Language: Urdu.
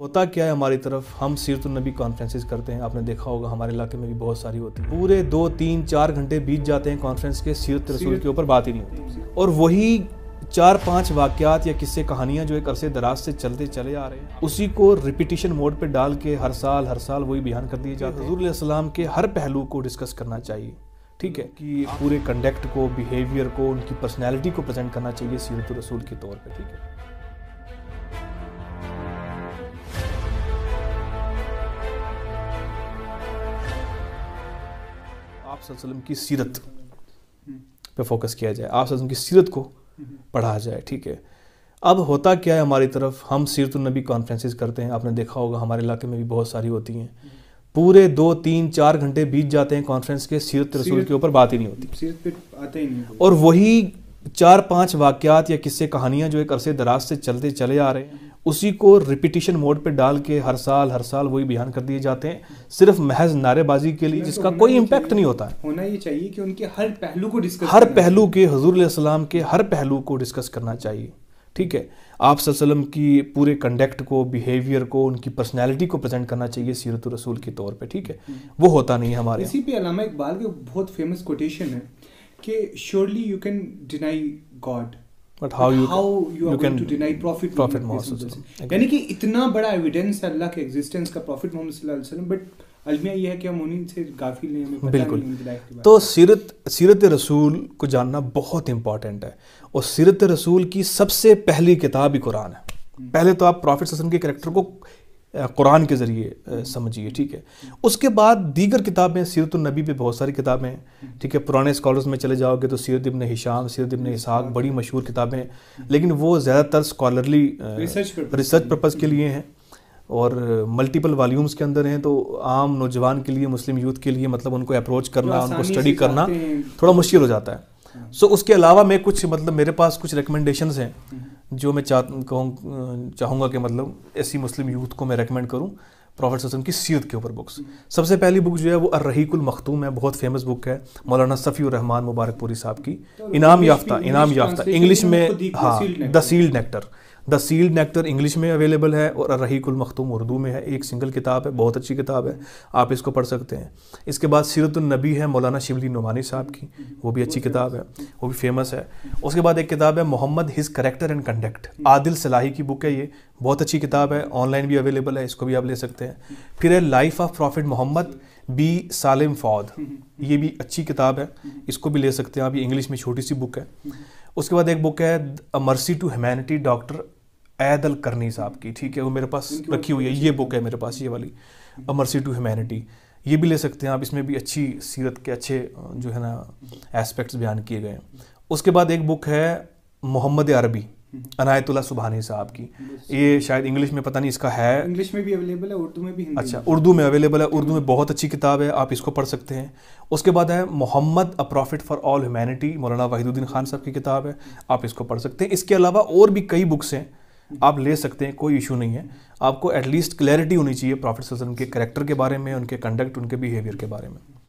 ہوتا کیا ہے ہماری طرف، ہم سیرت النبی کانفرنسز کرتے ہیں، آپ نے دیکھا ہوگا ہمارے علاقے میں بھی بہت ساری ہوتی ہیں، پورے 2 3 4 گھنٹے بیت جاتے ہیں کانفرنس کے، سیرت رسول کے اوپر بات ہی نہیں ہوتی، اور وہی 4 5 واقعات یا قصے کہانیاں جو ایک عرصے دراز سے چلتے چلے آ رہے ہیں، اسی کو ریپیٹیشن موڈ پہ ڈال کے ہر سال وہی بیان کر دیے جاتے ہیں۔ حضور علیہ السلام کے ہر پہلو کو ڈسکس کرنا چاہیے، ٹھیک ہے، کہ پورے کنڈکٹ کو، بیہیویئر کو، ان کی پرسنالٹی کو پریزنٹ کرنا چاہیے سیرت الرسول کے طور پہ، ٹھیک ہے۔ آپ صلی اللہ علیہ وسلم کی سیرت پہ فوکس کیا جائے، آپ صلی اللہ علیہ وسلم کی سیرت کو پڑھا جائے، ٹھیک ہے۔ اب ہوتا کیا ہے ہماری طرف، ہم سیرت النبی کانفرنسز کرتے ہیں، آپ نے دیکھا ہوگا ہمارے علاقے میں بھی بہت ساری ہوتی ہیں، پورے 2 3 4 گھنٹے بیت جاتے ہیں کانفرنس کے، سیرت رسول کے اوپر بات ہی نہیں ہوتی، سیرت پہ آتے ہی نہیں، اور وہی 4 5 واقعات یا قصے کہانیاں جو ایک عرصے دراز سے چلتے چلے آ رہے ہیں، اسی کو ریپیٹیشن موڈ پہ ڈال کے ہر سال وہی بیان کر دیے جاتے ہیں، صرف محض نعرے بازی کے لیے، جس کا کوئی امپیکٹ نہیں ہوتا ہے۔ ہونا یہ چاہیے کہ ان کے ہر پہلو کو ڈسکس، ہر پہلو کے، حضور علیہ السلام کے ہر پہلو کو ڈسکس کرنا چاہیے، ٹھیک ہے۔ آپ صلی اللہ علیہ وسلم کی پورے کنڈکٹ کو، بیہیویئر کو، ان کی پرسنالٹی کو پریزنٹ کرنا چاہیے سیرت الرسول کے طور پہ، ٹھیک ہے۔ وہ ہوتا نہیں ہے ہمارے۔ اسی پہ علامہ اقبال کے بہت فیمس کوٹیشن ہے کہ surely you can deny God but how you are going to deny Prophet Muhammad، یعنی کہ اتنا بڑا ایویڈنس ہے اللہ کے ایگزسٹنس کا، پروفٹ محمد صلی اللہ علیہ وسلم، بٹ المیہ یہ ہے کہ ہم انہیں سے غافل ہیں، ہمیں پتہ نہیں ان کی لائف کے بارے۔ تو سیرت رسول کو جاننا بہت امپورٹنٹ ہے، اور سیرت رسول کی سب سے پہلی کتاب ہی قرآن ہے۔ پہلے تو آپ پروفٹ صلی اللہ علیہ وسلم کے کریکٹر کو قرآن کے ذریعے سمجھیے، ٹھیک ہے۔ اس کے بعد دیگر کتابیں، سیرت النبی پہ بہت ساری کتابیں ہیں، ٹھیک ہے۔ پرانے اسکالرز میں چلے جاؤ گے تو سیرت ابن ہشام، سیرت ابن اسحاق بڑی مشہور کتابیں ہیں، لیکن وہ زیادہ تر اسکالرلی ریسرچ پرپز کے لیے ہیں، اور ملٹیپل والیومز کے اندر ہیں، تو عام نوجوان کے لیے، مسلم یوتھ کے لیے مطلب ان کو اپروچ کرنا، ان کو اسٹڈی کرنا تھوڑا مشکل ہو جاتا ہے۔ سو اس کے علاوہ میں کچھ میرے پاس کچھ ریکمنڈیشنز ہیں جو میں چاہوں گا کہ مطلب ایسی مسلم یوتھ کو میں ریکمینڈ کروں پروفٹ صلی اللہ علیہ وسلم کی سیرت کے اوپر بکس۔ سب سے پہلی بک جو ہے وہ الرحیق المختوم ہے، بہت فیمس بک ہے، مولانا صفی الرحمان مبارک پوری صاحب کی، انعام یافتہ انگلش میں، ہاں، دا سیلڈ نیکٹر، دا سیلڈ نیکٹر انگلش میں اویلیبل ہے، اور الرحیق المختوم اردو میں ہے، ایک سنگل کتاب ہے، بہت اچھی کتاب ہے، آپ اس کو پڑھ سکتے ہیں۔ اس کے بعد سیرت النبی ہے مولانا شبلی نعمانی صاحب کی، وہ بھی اچھی کتاب ہے، وہ بھی فیمس ہے۔ اس کے بعد ایک کتاب ہے محمد ہز کریکٹر اینڈ کنڈکٹ، عادل صلاحی کی بک ہے، یہ بہت اچھی کتاب ہے، آن لائن بھی اویلیبل ہے، اس کو بھی آپ لے سکتے ہیں۔ پھر ہے لائف آف پروفٹ محمد بی سالم فود، یہ بھی اچھی کتاب ہے، اس کو بھی لے سکتے ہیں آپ، یہ انگلش میں چھوٹی سی بک ہے۔ اس کے بعد ایک بک ہے مرسی ٹو ہیومینٹی، ڈاکٹر عید القرنی صاحب کی، ٹھیک ہے، وہ میرے پاس رکھی ہوئی ہے، یہ بک ہے میرے پاس، یہ والی مرسی ٹو ہیومینٹی، یہ بھی لے سکتے ہیں آپ، اس میں بھی اچھی سیرت کے اچھے جو ہے نا ایسپیکٹس بیان کیے گئے ہیں۔ اس کے بعد ایک بک ہے محمد عربی، عنایت اللہ سبحانی صاحب کی، یہ شاید انگلش میں پتہ نہیں اس کا ہے، انگلش میں بھی اویلیبل ہے، اردو میں بھی، اچھا اردو میں اویلیبل ہے، اردو میں بہت اچھی کتاب ہے، آپ اس کو پڑھ سکتے ہیں۔ اس کے بعد ہے محمد اے profit for all humanity, Maulana Wahid uddin Khan صاحب کی کتاب ہے، آپ اس کو پڑھ سکتے ہیں۔ اس کے علاوہ اور بھی کئی بکس ہیں، آپ لے سکتے ہیں، کوئی ایشو نہیں ہے، آپ کو ایٹ لیسٹ کلیئرٹی ہونی چاہیے پروفٹ صلی اللہ علیہ وسلم کے کریکٹر کے بارے میں، ان کے کنڈکٹ، ان کے بیہیویئر کے بارے میں۔